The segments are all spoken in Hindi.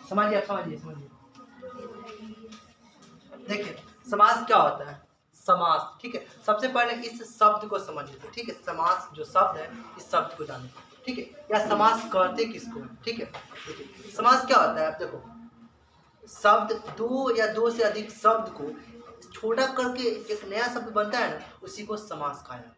समझिए समझिए समझिए। देखिए समास क्या होता है, समास, ठीक है। सबसे पहले इस शब्द को समझिए, ठीक है। समास जो शब्द है इस शब्द को जानिए, ठीक है। या समास कहते किसको, ठीक है। देखिए समास क्या होता है, आप देखो शब्द दो या दो से अधिक शब्द को छोटा करके एक नया शब्द बनता है ना, उसी को समास कहा जाता है,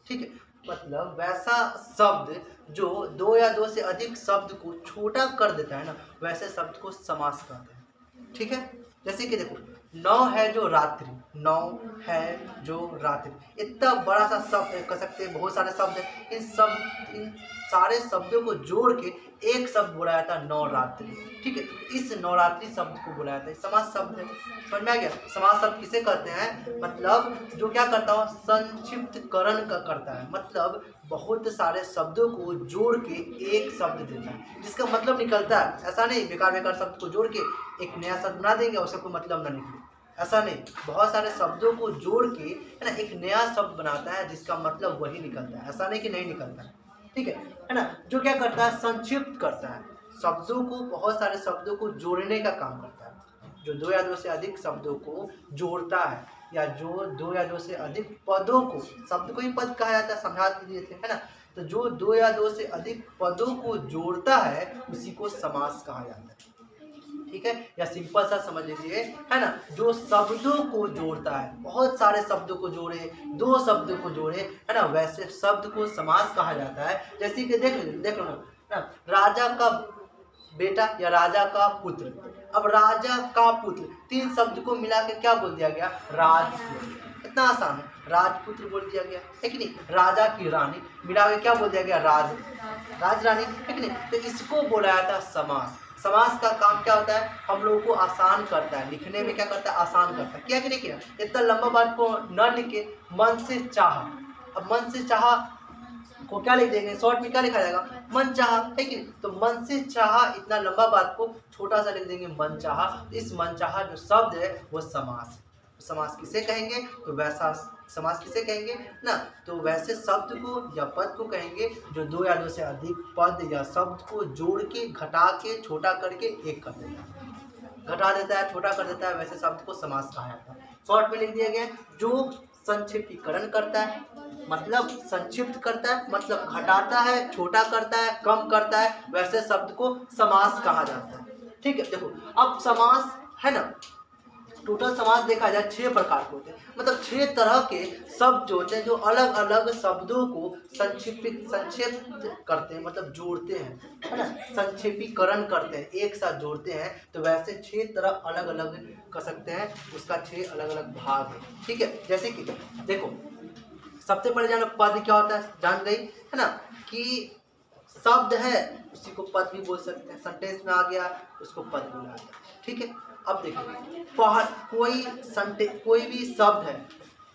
ठीक है। मतलब वैसा शब्द जो दो या दो से अधिक शब्द को छोटा कर देता है ना, वैसे शब्द को समास कहते हैं, ठीक है। जैसे कि देखो नौ है जो रात्रि, नौ है जो रात्रि, इतना बड़ा सा शब्द कह सकते हैं, बहुत सारे शब्द हैं। इन सारे शब्दों को जोड़ के एक शब्द बोला जाता है नवरात्रि, ठीक है। इस नवरात्रि शब्द को बोला जाता है समास शब्द है। समझ में आ गया? समास शब्द किसे कहते हैं, मतलब जो क्या करता हो, संक्षिप्तकरण का करता है, मतलब बहुत सारे शब्दों को जोड़ के एक शब्द देता है, जिसका मतलब निकलता है। ऐसा नहीं बेकार बेकार शब्द को जोड़ के एक नया शब्द बना देंगे, उसका कोई मतलब ना निकले, ऐसा नहीं। बहुत सारे शब्दों को जोड़ के है ना एक नया शब्द बनाता है, जिसका मतलब वही निकलता है, ऐसा नहीं कि नहीं निकलता है, ठीक है ना। जो क्या करता है, संक्षिप्त करता है, शब्दों को, बहुत सारे शब्दों को जोड़ने का काम करता है। जो दो या दो से अधिक शब्दों को जोड़ता है, या जो दो या दो से अधिक पदों को, शब्द को ही पद कहा जाता है, समझा दिए थे, है ना। तो जो दो या दो से अधिक पदों को जोड़ता है उसी को समास कहा जाता है, ठीक है। या सिंपल सा समझ लीजिए, है ना, जो शब्दों को जोड़ता है, बहुत सारे शब्दों को जोड़े, दो शब्दों को जोड़े, है ना, वैसे शब्द को समास कहा जाता है। जैसे कि देख लो ना, राजा का बेटा या राजा का पुत्र। अब राजा का पुत्र, तीन शब्द को मिला के क्या बोल दिया गया, राजपुत्र। इतना आसान है, राजपुत्र बोल दिया गया, है कि नहीं। राजा की रानी मिला के क्या बोल दिया गया, राजरानी, है कि नहीं। तो इसको बोला जाता है समास। समास का काम क्या होता है, हम लोगों को आसान करता है, लिखने में क्या करता है, आसान करता है। क्या कि नहीं किया, इतना लंबा बात को न लिखे, मन से चाह। अब मन से चाह को क्या लिख देंगे, शॉर्ट में क्या लिखा जाएगा, मन चाह, है कि नहीं। तो मन से चाह, इतना लंबा बात को छोटा सा लिख देंगे, मन चाह। इस मन चाह जो शब्द है वो समास। समास किसे कहेंगे, तो वैसा समास किसे कहेंगे ना, तो वैसे शब्द को या पद को कहेंगे जो दो या दो से अधिक पद या शब्द को जोड़ के, घटा के, छोटा करके एक कर देता है, घटा देता है, छोटा कर देता है, वैसे शब्द को समास कहा जाता है। शॉर्ट में लिख दिया गया, जो संक्षिप्तीकरण करता है, मतलब संक्षिप्त करता है, मतलब घटाता है, छोटा करता है, कम करता है, वैसे शब्द को समास कहा जाता है, ठीक है। देखो अब समास है ना, टोटल समास देखा जाए 6 प्रकार के होते हैं, मतलब 6 तरह के शब्द जो होते हैं, जो अलग अलग शब्दों को संक्षिप्त करते हैं, मतलब जोड़ते हैं, है ना, संक्षेपीकरण करते हैं, एक साथ जोड़ते हैं। तो वैसे 6 तरह अलग अलग कर सकते हैं, उसका 6 अलग अलग भाग है, ठीक है। जैसे कि देखो सबसे पहले जानो पद क्या होता है, जान गई है ना, कि शब्द है उसी को पद भी बोल सकते हैं, सेंटेंस में आ गया उसको पद बोला जाता है, ठीक है। अब देखिए कोई भी शब्द है,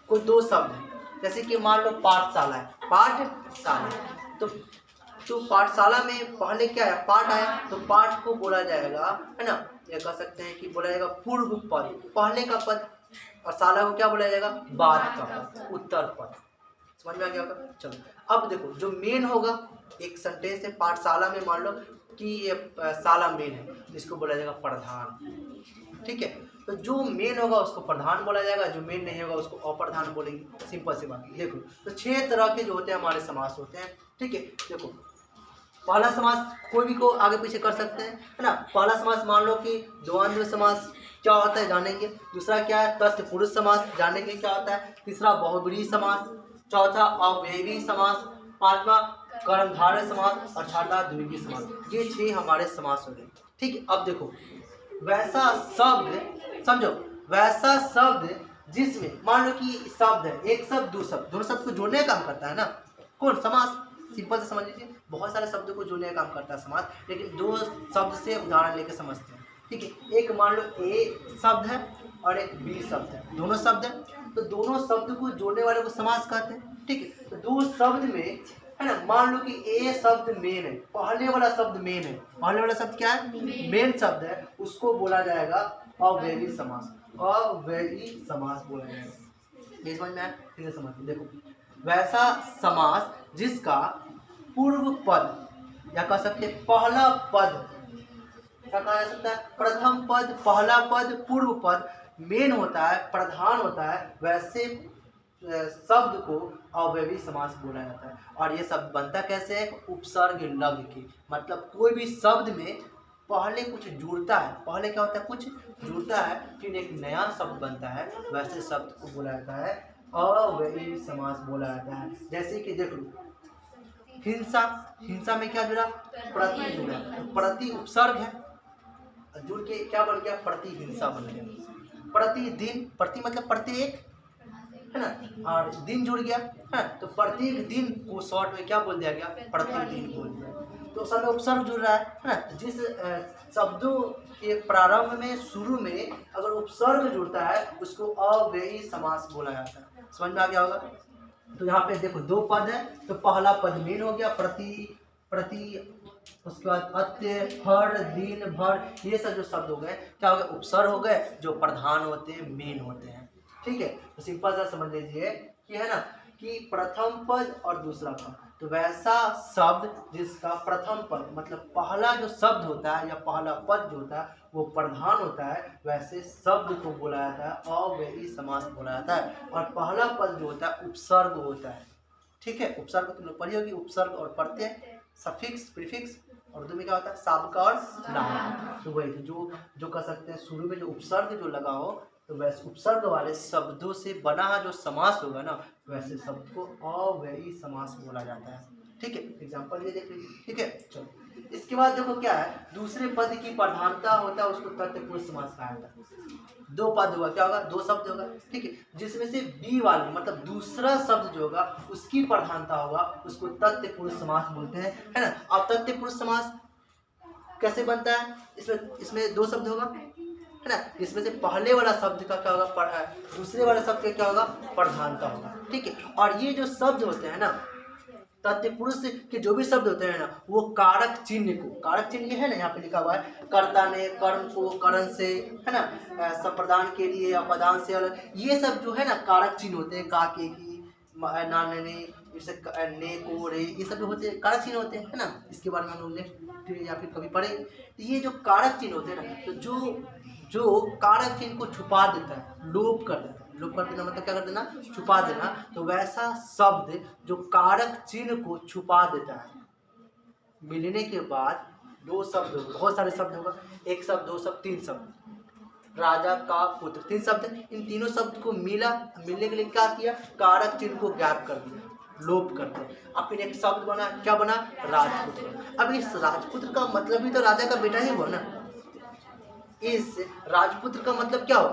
कोई दो शब्द है, जैसे कि मान लो पाठशाला है, पाठशाला, तो पाठशाला में पहले क्या है, पाठ आया, तो पाठ को बोला जाएगा, है ना, ये कह सकते हैं कि बोला जाएगा पूर्व पद, पहले का पद, और शाला को क्या बोला जाएगा, बाद का पद, उत्तर पद। समझ में आ गया होगा। चलो अब देखो जो मेन होगा, एक सेंटेंस है पाठशाला में, मान लो कि ये शाला मेन है, इसको बोला जाएगा प्रधान, ठीक है। तो जो मेन होगा उसको प्रधान बोला जाएगा, जो मेन नहीं होगा उसको अप्रधान बोलेंगे, सिंपल सी बात। देखो तो 6 तरह के जो होते हैं हमारे समास होते हैं, ठीक है। देखो पहला समास कोई भी को आगे पीछे कर सकते हैं, है ना। पहला समास मान लो कि द्वंद्व समास क्या होता है जानेंगे, दूसरा क्या है तत्पुरुष समास जानेंगे क्या होता है, तीसरा बहुब्रीहि समास, चौथा अव्ययी समास, पांचवा कर्मधारय समास, और छठा द्विगुणी समास। ये 6 हमारे समास हो गए, ठीक है। अब देखो वैसा शब्द, समझो वैसा शब्द जिसमें मान लो कि शब्द है, एक शब्द दो शब्द, दोनों शब्द को जोड़ने का काम करता है ना, कौन, समास। सिंपल से समझ लीजिए, बहुत सारे शब्दों को जोड़ने का काम करता है समास, लेकिन दो शब्द से उदाहरण लेके समझते हैं, ठीक है। एक मान लो ए शब्द है और एक बी शब्द है, दोनों शब्द है, तो दोनों शब्द को जोड़ने वाले को समास कहते हैं, ठीक है। तो दो शब्द में, है ना, मान लो कि ए शब्द मेन है, पहले वाला शब्द मेन है, पहले वाला शब्द क्या है, मेन शब्द है, उसको बोला जाएगा अव्ययी समास, अव्ययी समास बोला जाएगा। ये समझ में आया, ठीक समझ। देखो वैसा समास जिसका पूर्व पद या कह सकते हैं पहला पद, क्या कहा जा सकता है, प्रथम पद, पहला पद, पूर्व पद मेन होता है, प्रधान होता है, वैसे शब्द को अव्ययी समास बोला जाता है। और ये शब्द बनता कैसे है, उपसर्ग लग के, मतलब कोई भी शब्द में पहले कुछ जुड़ता है, पहले क्या होता है, कुछ जुड़ता है, फिर एक नया शब्द बनता है, वैसे शब्द को बोला जाता है अव्ययी समास बोला जाता है। जैसे कि देख लो हिंसा, हिंसा में क्या जुड़ा, प्रति जुड़ा, प्रति उपसर्ग है, जुड़ के क्या बन गया, प्रति हिंसा बन गया। प्रतिदिन, प्रति मतलब प्रत्येक है ना, और दिन जुड़ गया है, तो प्रत्येक दिन को शॉर्ट में क्या बोल दिया गया, प्रतिदिन बोल दिया। तो सब में उपसर्ग जुड़ रहा है ना, जिस शब्दों के प्रारंभ में, शुरू में अगर उपसर्ग जुड़ता है उसको अव्ययी समास बोला जाता है। समझ में आ गया होगा। तो यहाँ पे देखो दो पद है, तो पहला पद मेन हो गया, प्रति, उसके बाद अत्य, हर, दिन, भर, ये सब जो शब्द हो गए क्या हो गए, उपसर्ग हो गए, जो प्रधान होते हैं, मेन होते हैं। ठीक है, तो सिंपल सा समझ लीजिए कि है ना, कि प्रथम पद और दूसरा पद, तो वैसा शब्द जिसका प्रथम पद मतलब पहला जो शब्द होता है या पहला पद जो होता है वो प्रधान होता है, वैसे शब्द को बोला जाता है अव्ययी समास बोला जाता है। और पहला पद जो होता है उपसर्ग होता है। ठीक है, उपसर्ग तुम लोग पढ़ी होगी, उपसर्ग और प्रत्यय, सफिक्स, प्रीफिक्स, और उर्दू में क्या होता है, साबका और नाम। तो वही जो कह सकते हैं शुरू में जो उपसर्ग जो लगा हो, तो वैसे उपसर्ग वाले शब्दों से बना जो समास होगा ना, वैसे शब्द को अव्ययी समास बोला जाता है। ठीक है, एग्जांपल ये देख लीजिए। ठीक है, चलो इसके बाद देखो क्या है, दूसरे पद की प्रधानता होता है, उसको तथ्यपूर्ण समास कहा जाता है। दो पद होगा, क्या होगा, दो शब्द होगा, ठीक है, जिसमें से बी वाली मतलब दूसरा शब्द जो होगा उसकी प्रधानता होगा, उसको तथ्यपूर्ण समास बोलते हैं, है ना। अब तथ्यपूर्ण समास कैसे बनता है, इसमें दो शब्द होगा, है ना, इसमें से पहले वाला शब्द का क्या होगा, दूसरे वाले शब्द का क्या होगा, प्रधानता होगा। ठीक है, और ये जो शब्द होते हैं ना, तत्पुरुष के जो भी शब्द होते हैं ना, वो कारक चिन्ह को, कारक चिन्ह ये है ना, यहाँ पे लिखा हुआ है, कर्ता ने कर्म को करण से, है ना, संप्रदान के लिए अपदान से अलग, ये सब जो है ना कारक चिन्ह होते हैं, का, के, की, नाने, ने, को, रे, ये सब जो होते हैं कारक चिन्ह होते हैं, है ना। इसके बारे में हम लोग या फिर कभी पढ़ेंगे। तो ये जो कारक चिन्ह होते हैं ना, तो जो कारक चिन्ह को छुपा देता है, लोप कर देता है, लोप कर देना मतलब क्या कर देना, छुपा देना, तो वैसा शब्द जो कारक चिन्ह को छुपा देता है, मिलने के बाद दो शब्द, बहुत सारे शब्द होगा, एक शब्द, दो शब्द, तीन शब्द, राजा का पुत्र, तीन शब्द, इन तीनों शब्द को मिलने के लिए क्या किया, कारक चिन्ह को ज्ञात कर दिया, लोप कर दिया, अब फिर एक शब्द बना, क्या बना, राजपुत्र। अब इस राजपुत्र का मतलब भी तो राजा का बेटा ही हुआ ना, इस राजपुत्र का मतलब क्या हो,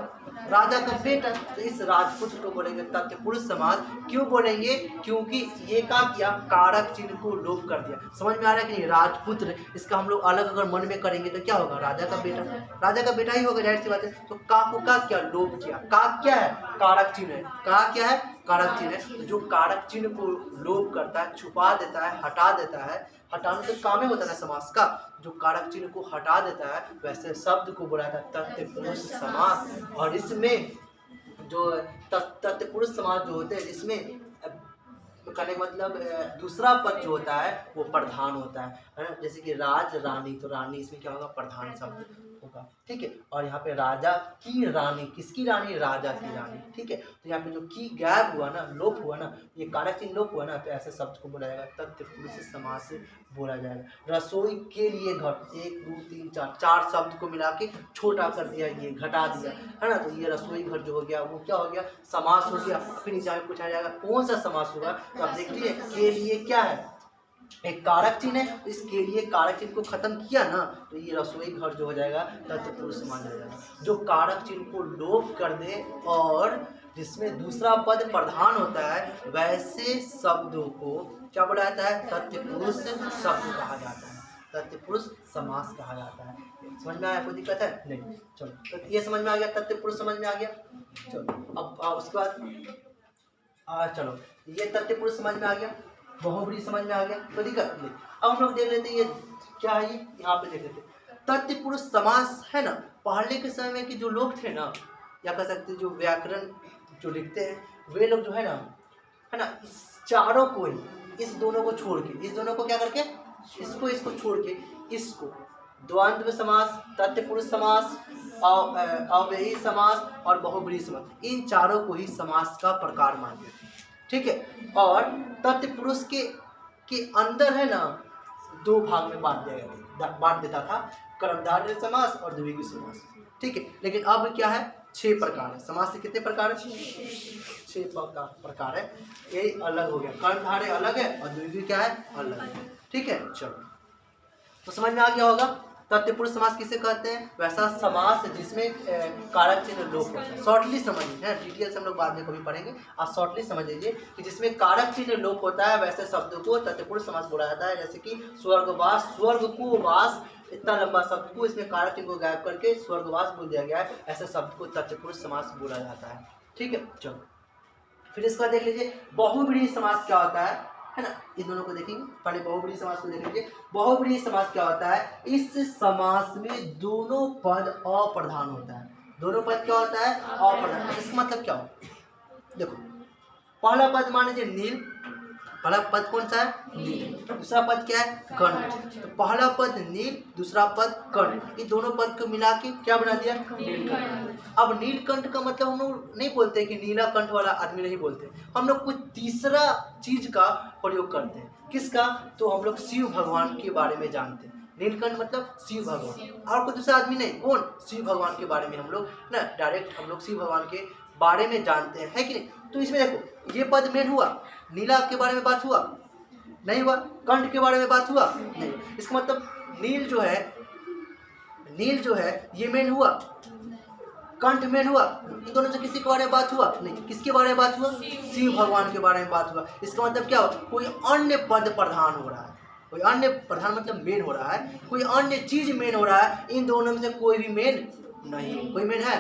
राजा का बेटा, तो इस राजपुत्र को बोलेंगे तत्पुरुष समास। क्यों बोलेंगे, क्योंकि ये क्या किया, कारक चिन्ह को लोप कर दिया। समझ में आ रहा है कि नहीं, राजपुत्र, इसका हम लोग अलग अगर मन में करेंगे तो क्या होगा, राजा का बेटा, राजा का बेटा ही होगा, जाहिर सी बात है। तो का को का क्या लोप किया, का क्या है, कारक चिन्ह है, का क्या है, कारक चिन्ह है, जो कारक चिन्ह को लोप करता है, छुपा देता है, हटा देता है, हटाने तो काम ही होता है समास का, जो कारक चिन्ह को हटा देता है, वैसे शब्द को बोला जाता है तत्पुरुष समास। और इसमें जो तत्पुरुष समास जो होते हैं, इसमें कहने का मतलब दूसरा पद जो होता है वो प्रधान होता है, जैसे कि राज, रानी, तो रानी इसमें क्या होगा, प्रधान शब्द होगा। ठीक है, और यहाँ पे राजा की रानी, किसकी रानी, राजा की रानी। ठीक है, तो यहाँ पे जो की गैप हुआ ना, लोप हुआ ना, ये कारक चिन्ह लोप हुआ ना, तो ऐसे शब्द को बोला जाएगा तत्पुरुष समास से बोला जाएगा। रसोई के लिए घर, 1 2 3 4 शब्द को मिला के छोटा कर दिया, ये घटा दिया, है ना, तो ये रसोई घर जो हो गया वो क्या हो गया, समास हो गया। फिर नीचे पूछा जाएगा कौन सा समास होगा, तो आप देखिए के लिए क्या है, एक कारक चिन्ह है, इसके लिए कारक चिन्ह को खत्म किया ना, तो ये रसोई घर जो हो जाएगा तत्पुरुष समास हो जाएगा। जो कारक चिन्ह को लोप कर दे और जिसमें दूसरा पद प्रधान होता है, वैसे शब्दों को क्या बोला जाता है, तत्पुरुष शब्द कहा जाता है, तत्पुरुष समास कहा जाता है। समझ में आया, कोई दिक्कत है नहीं। चलो, तो ये समझ में आ गया, तत्पुरुष समझ में आ गया। चलो अब उसके बाद चलो ये तत्पुरुष समझ में आ गया, बहुब्री समझ में आ गया, कोई दिक्कत नहीं। अब हम लोग देख लेते हैं ये क्या है, ये यहाँ पे देख लेते हैं तत्पुरुष समास, है ना। पहले के समय में कि जो लोग थे ना, या कह सकते जो व्याकरण जो लिखते हैं वे लोग जो है ना, इस चारों को ही, इस दोनों को छोड़ के, इस दोनों को क्या करके इसको छोड़ के इसको द्वंद्व समास, तत्पुरुष समास, अव्ययी समास और बहुब्रीहि समास, इन चारों को ही समास का प्रकार मानते हैं। ठीक है, और तत्पुरुष के अंदर है ना दो भाग में बांट देता था, कर्मधारय समास और द्विगु समास। ठीक है, लेकिन अब क्या है, 6 प्रकार है समास के। कितने प्रकार है? 6 प्रकार है। ये अलग हो गया, कर्मधारय अलग है और द्विगु क्या है, अलग है। ठीक है, चलो तो समझ में आ गया होगा तत्पुरुष समास किसे कहते हैं। वैसा समास जिसमें कारक चिन्ह लोप होता है। शॉर्टली समझिए, डिटेल से हम लोग बाद में कभी पढ़ेंगे, आप शॉर्टली समझ लीजिए कि जिसमें कारक चिन्ह लोप होता है वैसे शब्द को तत्पुरुष समास बोला जाता है। जैसे कि स्वर्गवास, स्वर्ग को वास, इतना लंबा शब्द को इसमें कारक चिन्ह को गायब करके स्वर्गवास बोल दिया गया है, ऐसे शब्द को तत्पुरुष समास बोला जाता है। ठीक है, चलो फिर इसका देख लीजिए बहुव्रीहि समास क्या होता है ना। इन दोनों को देखेंगे, पहले बहुव्रीहि समास को देख लीजिए। बहुव्रीहि समास क्या होता है, इस समास में दोनों पद अप्रधान होता है। दोनों पद क्या होता है, अप्रधान। इसका मतलब क्या हो, देखो पहला पद मान लीजिए नील, पहला पद कौन सा है, नील। दूसरा पद क्या है, कंठ। तो पहला पद नील, दूसरा पद कंठ, ये दोनों पद को मिला के क्या बना दिया, नीलकंठ। अब नीलकंठ का मतलब हम लोग नहीं बोलते कि नीला कंठ वाला आदमी नहीं बोलते, हम लोग कुछ तीसरा चीज का प्रयोग करते हैं। किसका, तो हम लोग शिव भगवान के बारे में जानते हैं। नीलकंठ मतलब शिव भगवान, और कोई दूसरा आदमी नहीं। कौन, शिव भगवान के बारे में हम लोग ना डायरेक्ट हम लोग शिव भगवान के बारे में जानते हैं, है कि नहीं। तो इसमें देखो ये पद मेन हुआ, नीला के बारे में बात हुआ नहीं हुआ, कंठ के बारे में बात हुआ नहीं। इसका मतलब नील जो है ये मेन हुआ, कंठ मेन हुआ, इन दोनों से किसी के बारे में बात हुआ नहीं। किसके बारे में बात हुआ, शिव भगवान के बारे में बात हुआ। इसका मतलब क्या हुआ, कोई अन्य पद प्रधान हो रहा है, कोई अन्य प्रधान मतलब मेन हो रहा है, कोई अन्य चीज मेन हो रहा है। इन दोनों में से कोई भी मेन नहीं, कोई मेन है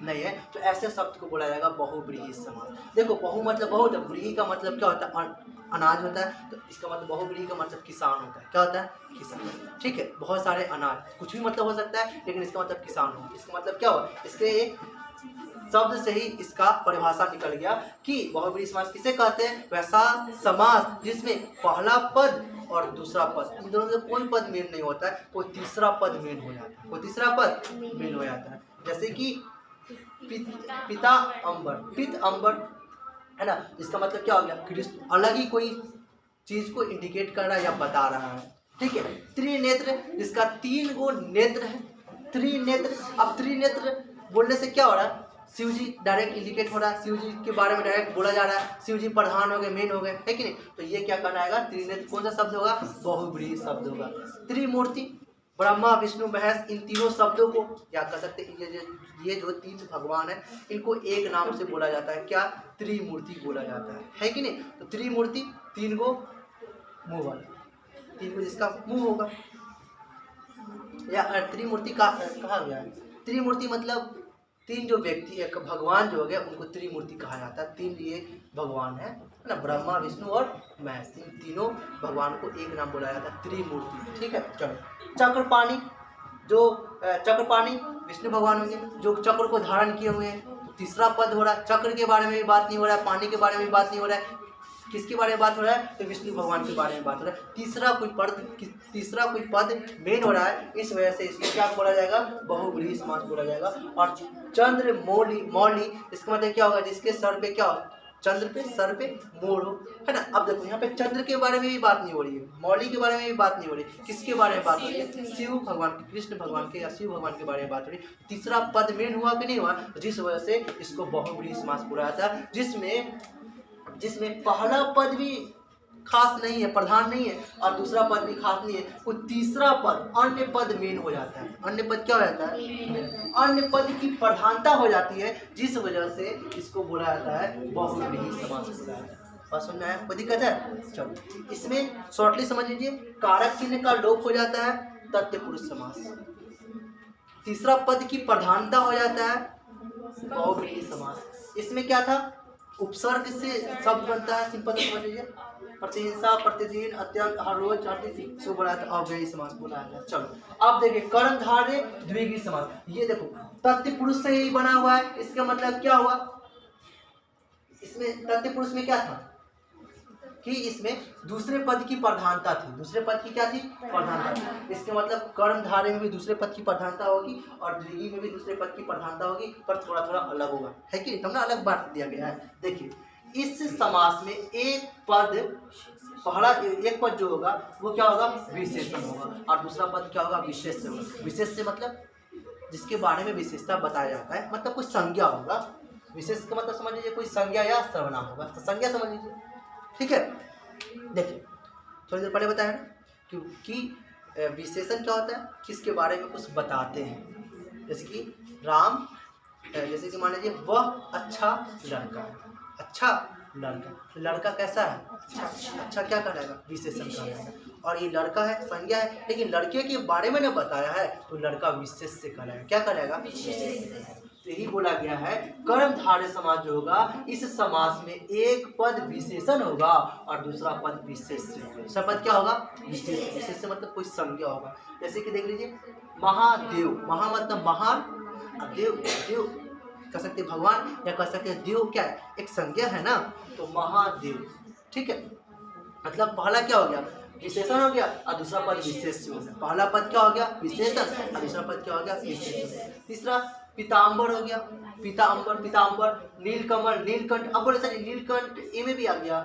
नहीं है, तो ऐसे शब्द को बोला जाएगा बहुव्रीहि समास। देखो बहु मतलब बहुत, व्रीहि का मतलब क्या होता है, अनाज होता है। तो इसका मतलब बहुव्रीहि का मतलब किसान होता है। क्या होता है, किसान। ठीक है, बहुत सारे अनाज, कुछ भी मतलब हो सकता है, लेकिन इसका मतलब किसान हो। इसका मतलब क्या हुआ, इसके एक शब्द से ही इसका परिभाषा निकल गया कि बहुव्रीहि समास किसे कहते हैं। वैसा समास जिसमें पहला पद और दूसरा पद, इन दोनों में कोई पद मेन नहीं होता है, कोई तीसरा पद मेन हो जाता है, कोई तीसरा पद मेन हो जाता है। जैसे कि पिता अंबर, पित अंबर है ना, इसका मतलब क्या हो गया, कृष्ण। अलग ही कोई चीज को इंडिकेट कर रहा है या बता रहा है। ठीक है, त्रिनेत्र, जिसका 3 गो नेत्र है, त्रिनेत्र। अब त्रिनेत्र बोलने से क्या हो रहा है, शिव जी डायरेक्ट इंडिकेट हो रहा है, शिव जी के बारे में डायरेक्ट बोला जा रहा है, शिव जी प्रधान हो गए, मेन हो गए, है कि नहीं। तो ये क्या करना आएगा, त्रिनेत्र कौन सा शब्द होगा, बहुव्रीहि शब्द होगा। त्रिमूर्ति, ब्रह्मा विष्णु महेश, इन तीनों शब्दों को क्या कर सकते हैं, ये जो 3 भगवान है इनको एक नाम से बोला जाता है, क्या, त्रिमूर्ति बोला जाता है कि नहीं। तो त्रिमूर्ति, 3 गो मुंह वाला, 3 गो जिसका मुंह होगा, या त्रिमूर्ति का कहा गया है। त्रिमूर्ति मतलब 3 जो व्यक्ति एक भगवान जो हो गया उनको त्रिमूर्ति कहा जाता है। 3 ये भगवान है ना, ब्रह्मा विष्णु और महेश, इन तीनों भगवान को एक नाम बोला जाता है, त्रिमूर्ति। ठीक है, चलो चक्रपाणी, जो चक्रपाणी विष्णु भगवान होंगे, जो चक्र को धारण किए हुए हैं। तीसरा पद हो रहा है, चक्र के बारे में भी बात नहीं हो रहा है, पानी के बारे में भी बात नहीं हो रहा है, किसके बारे में बात हो रहा है, तो विष्णु भगवान के बारे में बात हो रहा है। तीसरा कोई पद मेन हो रहा है, इस वजह से इसको क्या बोला जाएगा, बहुव्रीहि समास बोला जाएगा। और चंद्र मौली, इसका मतलब क्या होगा, जिसके सर पे क्या हो, चंद्र पे सर पे मोर हो, है ना। अब देखो यहाँ पे चंद्र के बारे में भी बात नहीं हो रही है, मौली के बारे में भी बात नहीं हो रही, किसके बारे में बात हो रही है, शिव भगवान के, कृष्ण भगवान के या शिव भगवान के बारे में बात हो रही है। तीसरा पद मेन हुआ कि नहीं हुआ, जिस वजह से इसको बहुव्रीहि समास बोला जाता है, जिसमें पहला पद भी खास नहीं है, प्रधान नहीं है, और दूसरा पद भी खास नहीं है, कोई तीसरा पद अन्य पद मेन हो जाता है। अन्य पद क्या हो जाता है, अन्य पद की प्रधानता हो जाती है, जिस वजह से इसको बोला जाता है बहुव्रीहि समास बोला जाता है। बात समझ में आया, कोई दिक्कत है। चलो इसमें शॉर्टली समझ लीजिए, कारक चिन्ह का लोप हो जाता है, तत्पुरुष समास। तीसरा पद की प्रधानता हो जाता है, बहुव्रीहि समास। इसमें क्या था, उपसर्ग से शब्द बनता है, सिंपल समझ लीजिए, प्रतिहिंसा, प्रतिदिन, अत्यंत, हर रोज, हर दिन, शुभ रात, अव्ययी समास बोला है। चलो अब देखिए कर्मधारय द्विगु समास, ये देखो तत्पुरुष से ही बना हुआ है। इसका मतलब क्या हुआ, इसमें तत्पुरुष में क्या था, कि इसमें दूसरे पद की प्रधानता थी। दूसरे पद की क्या थी? प्रधानता थी। इसके मतलब कर्मधारय में भी दूसरे पद की प्रधानता होगी और द्विगु में भी दूसरे पद की प्रधानता होगी, पर थोड़ा थोड़ा अलग होगा, है कि तुमने अलग बात दिया गया है। देखिए इस समास में एक पद, पहला एक पद जो होगा वो क्या होगा? विशेषण होगा, और दूसरा पद क्या होगा? विशेष्य होगा। विशेष्य मतलब जिसके बारे में विशेषता बताया जाता है, मतलब कोई संज्ञा होगा। विशेष का मतलब समझ लीजिए कोई संज्ञा या सर्वनाम होगा, तो संज्ञा समझ लीजिए, ठीक है। देखिए थोड़ी देर पहले बताया ना कि विशेषण क्या होता है? किसके बारे में कुछ बताते हैं। जैसे कि राम, जैसे कि मान लीजिए वह अच्छा लड़का है। अच्छा लड़का, लड़का कैसा है? अच्छा। अच्छा क्या कहलाएगा? विशेषण कहलाएगा। और ये लड़का है, संज्ञा है, लेकिन लड़के के बारे में न बताया है तो लड़का विशेष से कहलाएगा। क्या कहलाएगा? तो यही बोला गया है कर्मधारय समास जो होगा, इस समास में एक पद विशेषण होगा और दूसरा पद विशेष्य होगा। दूसरा पद क्या होगा? विशेष। विशेष मतलब कोई संज्ञा होगा। जैसे कि देख लीजिए महादेव, महा मतलब महान, देव, देव कह सकते भगवान या कह सकते देव, क्या है? एक संज्ञा है ना, तो महादेव, ठीक है। मतलब पहला क्या हो गया? विशेषण हो गया और दूसरा पद विशेष हो गया। पहला पद क्या हो गया? विशेषण, और दूसरा पद क्या हो गया? विशेषण। तीसरा पीताम्बर हो गया, पीताम्बर, पीताम्बर, नीलकमल, नीलकंठ। अब बोले सर नीलकंठ ए में भी आ गया,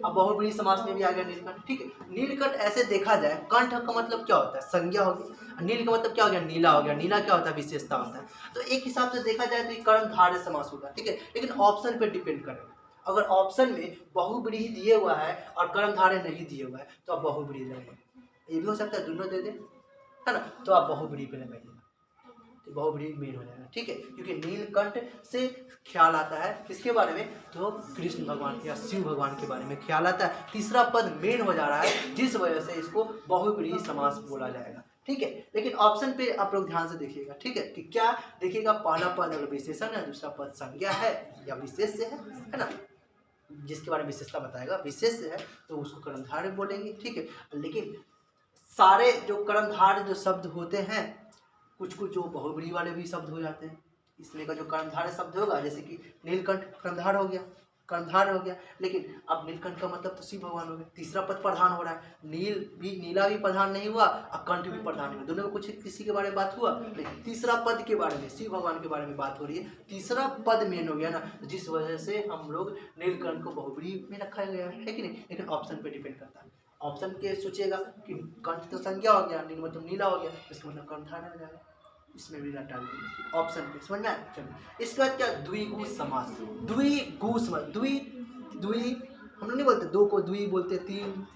अब बहुब्रीहि समास में भी आ गया नीलकंठ, ठीक है। नीलकंठ ऐसे देखा जाए, कंठ का मतलब क्या होता है? संज्ञा होगी। नील का मतलब क्या हो गया? नीला हो गया। नीला क्या होता है? विशेषता होता है। तो एक हिसाब से देखा जाए तो ये कर्मधारय समास होगा, ठीक है। लेकिन ऑप्शन पे डिपेंड करेगा। अगर ऑप्शन में बहुब्रीहि दिए हुआ है और कर्मधारय नहीं दिए हुआ है तो आप बहुब्रीहि लगाइए। ये भी हो सकता है दोनों दे दे, है ना, तो आप बहुब्रीहि पे लगाइएगा, तो बहुब्रीहि मेन हो जाएगा, ठीक है। क्योंकि नीलकंठ से ख्याल आता है किसके बारे में? तो कृष्ण भगवान या शिव भगवान के बारे में ख्याल आता है। तीसरा पद मेन हो जा रहा है, जिस वजह से इसको बहुब्रीहि समास बोला जाएगा, ठीक है। लेकिन ऑप्शन पे आप लोग ध्यान से देखिएगा, ठीक है, कि क्या देखिएगा? पहला पद अगर विशेषण है, दूसरा पद संज्ञा है या विशेष्य है ना, जिसके बारे में विशेषता बताएगा विशेष्य है तो उसको कर्मधारय बोलेंगे, ठीक है। लेकिन सारे जो कर्मधारय जो शब्द होते हैं, कुछ कुछ जो बहुब्रीहि वाले भी शब्द हो जाते हैं। इसमें का जो कर्मधारय शब्द होगा, जैसे कि नीलकंठ कर्मधार हो गया, कर्मधार हो गया। लेकिन अब नीलकंठ का मतलब तो शिव भगवान हो गए। तीसरा पद प्रधान हो रहा है, नीला भी प्रधान नहीं हुआ और कंठ भी प्रधान नहीं हुआ। दोनों में कुछ किसी के बारे में बात हुआ, लेकिन तीसरा पद के बारे में, शिव भगवान के बारे में बात हो रही है। तीसरा पद मेन हो गया ना, जिस वजह से हम लोग नीलकंठ को बहुब्रीहि में रखा गया है कि नहीं। लेकिन ऑप्शन पे डिपेंड करता है। ऑप्शन के सोचिएगा कि कंठ तो संज्ञा हो गया, नील मतलब नीला हो गया, इसका मतलब कर्मधारय हो जाएगा, इसमें भी डाल दीजिए ऑप्शन पे, समझ में आया? चलो इसके बाद क्या? द्विगु समास। द्विगु समास, द्वि हम लोग नहीं बोलते दो को द्वि बोलते, तीन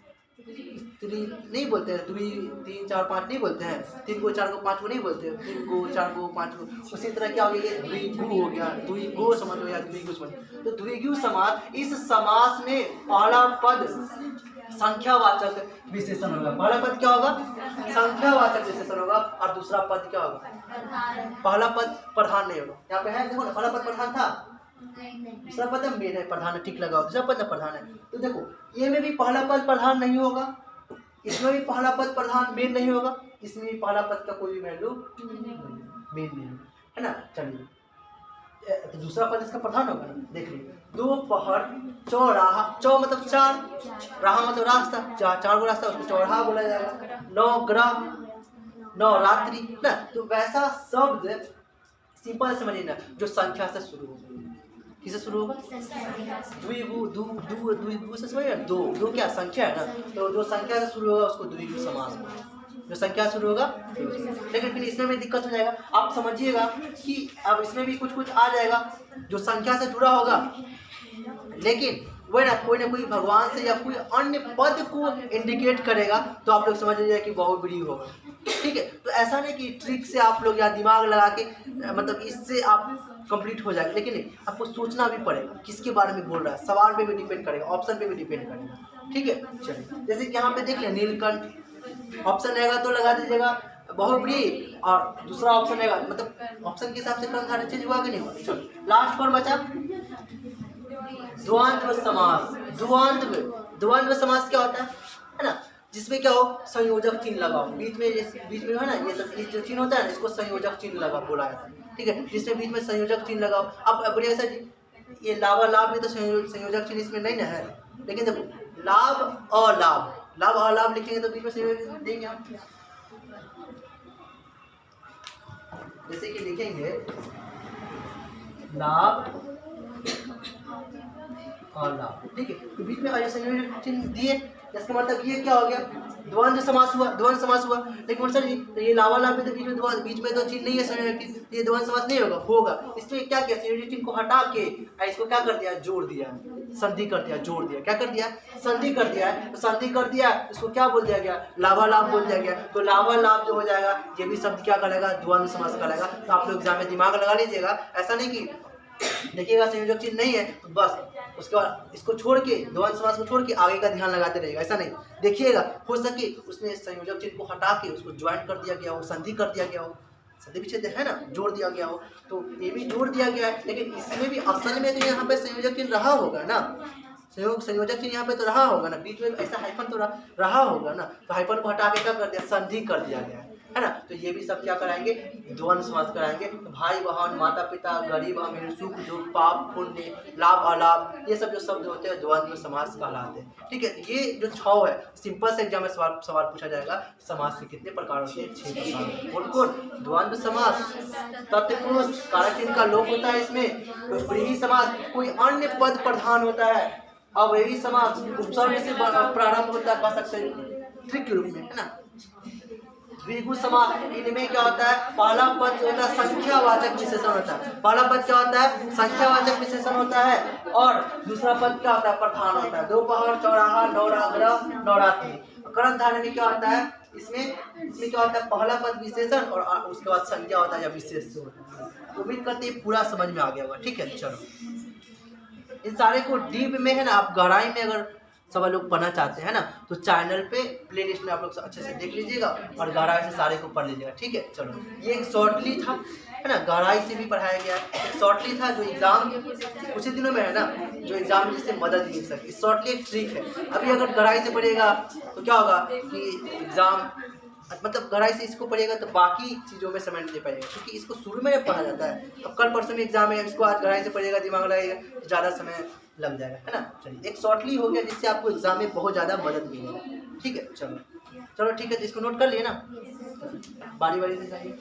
नहीं बोलते हैं, द्वि 3 4 5 नहीं बोलते हैं, 3 को 4 को 5 को नहीं बोलते हैं, 3 को 4 को 5 को। उसी तरह क्या हो गया? ये द्विगु हो गया, द्विगु समझ लो या द्विगु समझ। तो द्विगु समास, इस समास में पहला पद संख्यावाचक विशेषण होगा। पहला पद क्या होगा? संख्यावाचक विशेषण होगा और दूसरा पद क्या होगा? पहला पद प्रधान नहीं होगा। यहाँ पे है देखो ना, पहला पद प्रधान था, दूसरा पद मेन है, प्रधान है, ठीक लगाओ। दूसरा पद प्रधान है, तो देखो ये में भी पहला पद प्रधान नहीं होगा, इसमें भी पहला पद प्रधान मेन नहीं होगा, इसमें भी पहला पद का कोई भी वैल्यू मेन नहीं होगा, है ना। चलिए तो दूसरा पद इसका प्रधान होगा ना, देख लीजिए। दोपहर, चौराहा, चौ मतलब 4, राह मतलब रास्ता, 4 गो रास्ता, उसको चौराहा बोला जाएगा। नवग्रह, नवरात्रि ना, तो वैसा शब्द सिंपल समझिए ना, जो संख्या से शुरू होगा। किससे शुरू होगा? द्विगु, द्विगु से समझिए ना, दो क्या संख्या है ना, तो जो संख्या से शुरू होगा उसको द्विगु समास बोलते हैं। जो संख्या शुरू होगा, लेकिन फिर इसमें भी दिक्कत हो जाएगा। आप समझिएगा कि अब इसमें भी कुछ कुछ आ जाएगा जो संख्या से जुड़ा होगा, लेकिन वह ना कोई भगवान से या कोई अन्य पद को इंडिकेट करेगा, तो आप लोग समझ लीजिए कि बहुब्रीहि होगा, ठीक है। तो ऐसा नहीं कि ट्रिक से आप लोग या दिमाग लगा के मतलब इससे आप कंप्लीट हो जाएगा, लेकिन नहीं, आपको सोचना भी पड़ेगा किसके बारे में बोल रहा है। सवाल पे भी डिपेंड करेगा, ऑप्शन पे भी डिपेंड करेगा, ठीक है। चलिए जैसे कि यहाँ पे देख लें नीलकंठ, ऑप्शन रहेगा तो लगा दीजिएगा बहुब्रीहि, और दूसरा ऑप्शन रहेगा मतलब ऑप्शन के हिसाब से कर्मधारय चेंज हुआ कि नहीं हुआ। चलो लास्ट कौन बचा? द्वंद्व समास। द्वंद्व समास क्या होता है ना, जिसमें क्या हो? संयोजक चिन्ह लगाओ बीच में जो है ना, ये सब जो चिन्ह होता है ना, इसको संयोजक चिन्ह लगा बोला जाता है, ठीक है। जिसमें बीच में संयोजक चिन्ह लगाओ। अब बढ़िया सर ये लाभालाभ में तो संयोजक चिन्ह इसमें नहीं ना है, लेकिन देखो लाभ अलाभ, लाभ अलाभ लिखेंगे तो बीच में संयोजक देंगे हम। जैसे कि लिखेंगे लाभ अलाभ, ठीक है, तो बीच में संयोजक चिन्ह दिए, इसका मतलब ये क्या हो गया, द्वंद्व समास हुआ, द्वंद्व समास हुआ। लेकिन सर जी तो ये लावा लाभ में तो बीच में तो चिन्ह नहीं है संयोजक चिन्ह, ये द्वंद्व समास नहीं होगा, होगा। इसमें क्या किया, संयोजक चिन्ह को हटा के इसको क्या कर दिया, जोड़ दिया, संधि कर दिया, जोड़ दिया, क्या कर दिया, संधि कर दिया है। तो संधि कर दिया, इसको क्या बोल दिया गया, लावा लाभ बोल दिया गया। तो लावा लाभ जो हो जाएगा ये भी शब्द क्या कहलाएगा, द्वंद्व समास कहलाएगा। तो आप लोग एग्जाम में दिमाग लगा लीजिएगा, ऐसा नहीं कि देखिएगा संयोजक चिन्ह नहीं है तो बस उसके बाद इसको छोड़ के, द्वंद्व समास को छोड़ के आगे का ध्यान लगाते रहेगा, ऐसा नहीं। देखिएगा हो सके उसमें संयोजक चिन्ह को हटा के उसको ज्वाइन कर दिया गया हो, संधि कर दिया गया हो, संधि विच्छेद है ना, जोड़ दिया गया हो, तो ये भी जोड़ दिया गया है। लेकिन इसमें भी असल में तो यहाँ पे संयोजक चिन्ह रहा होगा ना, संयोजक चिन्ह यहाँ पे तो रहा होगा ना, बीच में ऐसा हाइफन तो रहा होगा ना, तो हाइफन को हटा के क्या कर दिया, संधि कर दिया गया है ना। तो ये भी सब क्या कराएंगे, द्वंद्व समास कराएंगे। तो भाई बहन, माता पिता, गरीब अमीर, सुख दुख, पाप पुण्य, लाभ अलाभ, ये सब जो शब्द होते हैं द्वंद्व समास कहलाते हैं, ठीक है। ये जो 6 है, सिंपल से एग्जाम में सवाल पूछा जाएगा, समास के कितने प्रकार होते हैं, 6 प्रकार। कौन कौन, द्वंद्व समास, तत्पुरुष, कारक चिन्ह का लोप होता है इसमें, व्रीहि समास, कोई अन्य पद प्रधान होता है, अव्ययी समास, उपसर्ग से प्रारंभ होता है, कह सकते हैं त्रिक के रूप में, है ना। द्विगु समास, इनमें क्या होता है, पहला पद जो होता है संख्यावाचक विशेषण होता है, पहला पद क्या होता है, संख्यावाचक विशेषण होता है, और दूसरा पद क्या होता है, प्रधान होता है। दोपहर, चौराहा, नवराग्रह, नवरात्रि। करण धारण में क्या होता है, इसमें क्या होता है, पहला पद विशेषण और उसके बाद संज्ञा होता है या विशेष होता है। उम्मीद करते हैं पूरा समझ में आ गया होगा, ठीक है। चलो इन सारे को डीप में है ना, आप गहराई में अगर सब लोग पढ़ना चाहते हैं ना, तो चैनल पे प्लेलिस्ट में आप लोग अच्छे से देख लीजिएगा और गहराई से सारे को पढ़ लीजिएगा, ठीक है। चलो ये एक शॉर्टली था, है ना, गहराई से भी पढ़ाया गया है। एक शॉर्टली था जो एग्जाम कुछ ही दिनों में है ना, जो एग्जाम में जिससे मदद मिल सके। शॉर्टली एक ट्रिक है। अभी अगर गहराई से पढ़ेगा तो क्या होगा कि एग्जाम मतलब गहराई से इसको पढ़ेगा तो बाकी चीज़ों में समय नहीं दे पाएगा, क्योंकि इसको शुरू में पढ़ा जाता है। अब कल परसों में एग्जाम है, इसको आज गहराई से पढ़ेगा, दिमाग लगाएगा तो ज़्यादा समय लग जाएगा, है ना। चलिए एक शॉर्टली हो गया जिससे आपको एग्जाम में बहुत ज़्यादा मदद मिलेगा, ठीक है। चलो ठीक है, तो इसको नोट कर लिए ना, बारी बारी से जाइए।